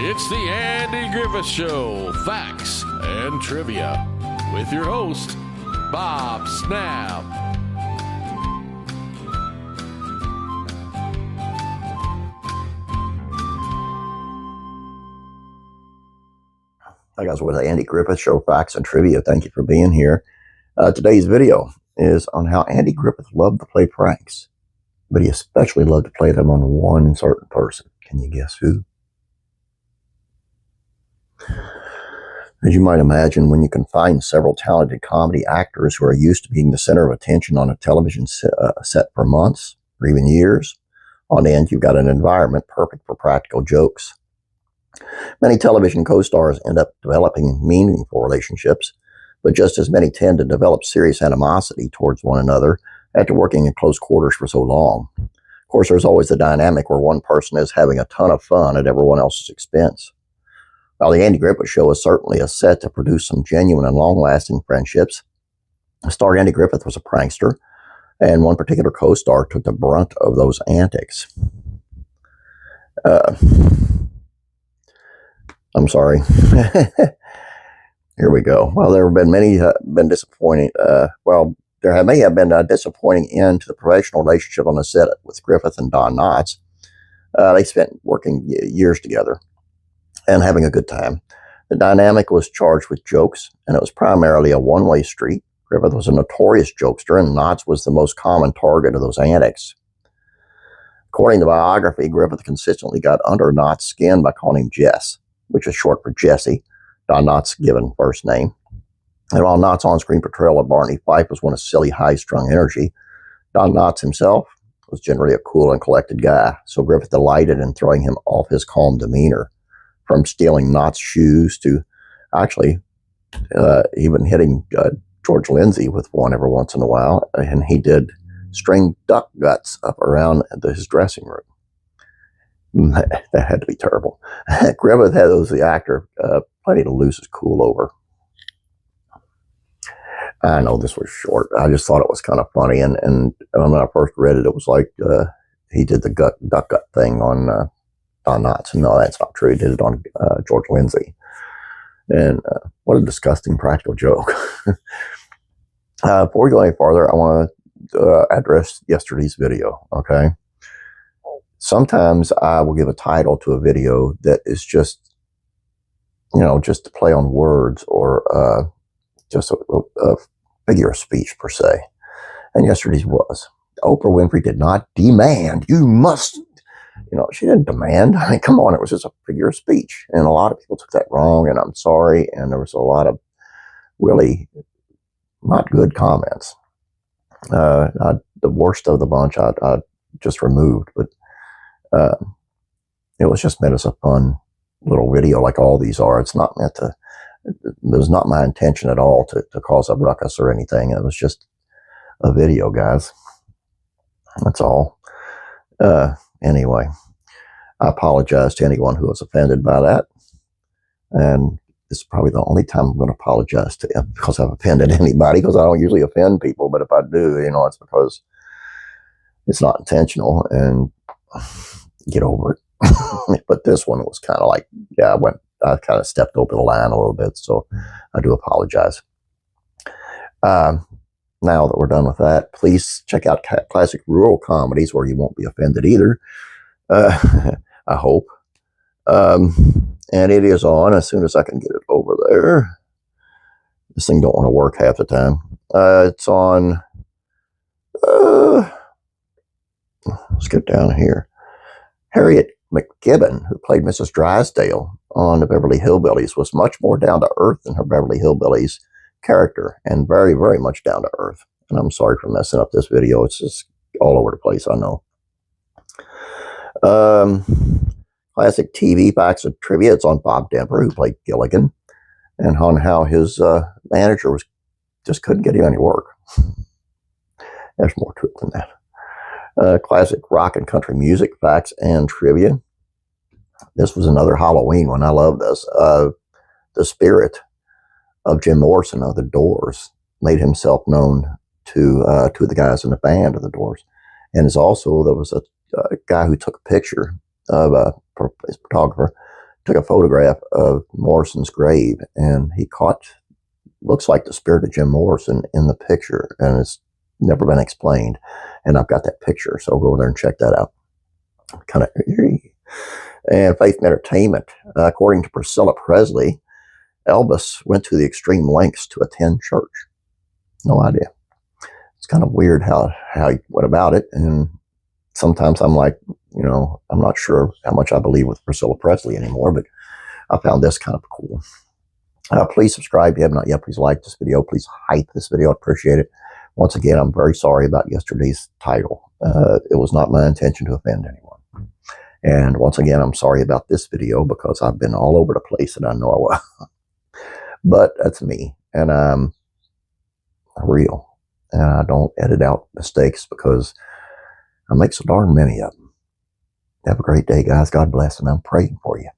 It's the Andy Griffith Show, Facts and Trivia, with your host, Bob Snap. Hi guys, with the Andy Griffith Show, Facts and Trivia. Thank you for being here. Today's video is on how Andy Griffith loved to play pranks, but he especially loved to play them on one certain person. Can you guess who? As you might imagine, when you confine several talented comedy actors who are used to being the center of attention on a television set for months or even years, on the end you've got an environment perfect for practical jokes. Many television co-stars end up developing meaningful relationships, but just as many tend to develop serious animosity towards one another after working in close quarters for so long. Of course, there's always the dynamic where one person is having a ton of fun at everyone else's expense. While the Andy Griffith Show is certainly a set to produce some genuine and long-lasting friendships, star Andy Griffith was a prankster, and one particular co-star took the brunt of those antics. I'm sorry. Here we go. Well, there have been many been disappointing. There may have been a disappointing end to the professional relationship on the set with Griffith and Don Knotts. They spent working years together and having a good time. The dynamic was charged with jokes, and it was primarily a one-way street. Griffith was a notorious jokester, and Knotts was the most common target of those antics. According to biography, Griffith consistently got under Knotts' skin by calling him Jess, which is short for Jesse, Don Knotts' given first name. And while Knotts' on-screen portrayal of Barney Fife was one of silly, high-strung energy, Don Knotts himself was generally a cool and collected guy, so Griffith delighted in throwing him off his calm demeanor, from stealing Knotts' shoes to actually even hitting George Lindsay with one every once in a while, and he did string duck guts up around his dressing room. That had to be terrible. Griffith had, as the actor, plenty to lose his cool over. I know this was short. I just thought it was kind of funny, and when I first read it, it was like he did the duck gut thing on Don Knotts. No, that's not true. He did it on George Lindsay. And what a disgusting practical joke. Before we go any farther, I want to address yesterday's video, okay? Sometimes I will give a title to a video that is just, just to play on words or just a figure of speech per se. And yesterday's was, Oprah Winfrey did not demand, you must, she didn't demand. I mean, come on, it was just a figure of speech. And a lot of people took that wrong, and I'm sorry. And there was a lot of really not good comments. The worst of the bunch I just removed, but it was just meant as a fun little video like all these are. It's not meant to, it was not my intention at all to cause a ruckus or anything. It was just a video, guys. That's all. Anyway, I apologize to anyone who was offended by that. And this is probably the only time I'm going to apologize to because I've offended anybody, because I don't usually offend people. But if I do, it's because it's not intentional, and get over it. But this one was kind of like, I kind of stepped over the line a little bit. So I do apologize. Now that we're done with that, please check out Classic Rural Comedies, where you won't be offended either. I hope. And it is on as soon as I can get it over there. This thing don't want to work half the time. It's on, let's get down here. Harriet McKibben, who played Mrs. Drysdale on the Beverly Hillbillies, was much more down to earth than her Beverly Hillbillies classic, and very, very much down to earth. And I'm sorry for messing up this video. It's just all over the place, I know. Classic TV Facts and Trivia. It's on Bob Denver, who played Gilligan, and on how his manager just couldn't get him any work. There's more to it than that. Classic Rock and Country Music Facts and Trivia. This was another Halloween one. I love this. The spirit of Jim Morrison of the Doors made himself known to the guys in the band of the Doors. And there was a guy who took a picture of his photographer took a photograph of Morrison's grave, and he caught, looks like the spirit of Jim Morrison in the picture, and it's never been explained. And I've got that picture, so I'll go over there and check that out. Kind of eerie. And faith and entertainment. According to Priscilla Presley, Elvis went to the extreme lengths to attend church. No idea. It's kind of weird how he went about it. And sometimes I'm like, I'm not sure how much I believe with Priscilla Presley anymore, but I found this kind of cool. Please subscribe if you have not yet. Please like this video. Please hype this video. I appreciate it. Once again, I'm very sorry about yesterday's title. It was not my intention to offend anyone. And once again, I'm sorry about this video because I've been all over the place and I know I will. But that's me. And I'm real. And I don't edit out mistakes because I make so darn many of them. Have a great day, guys. God bless. And I'm praying for you.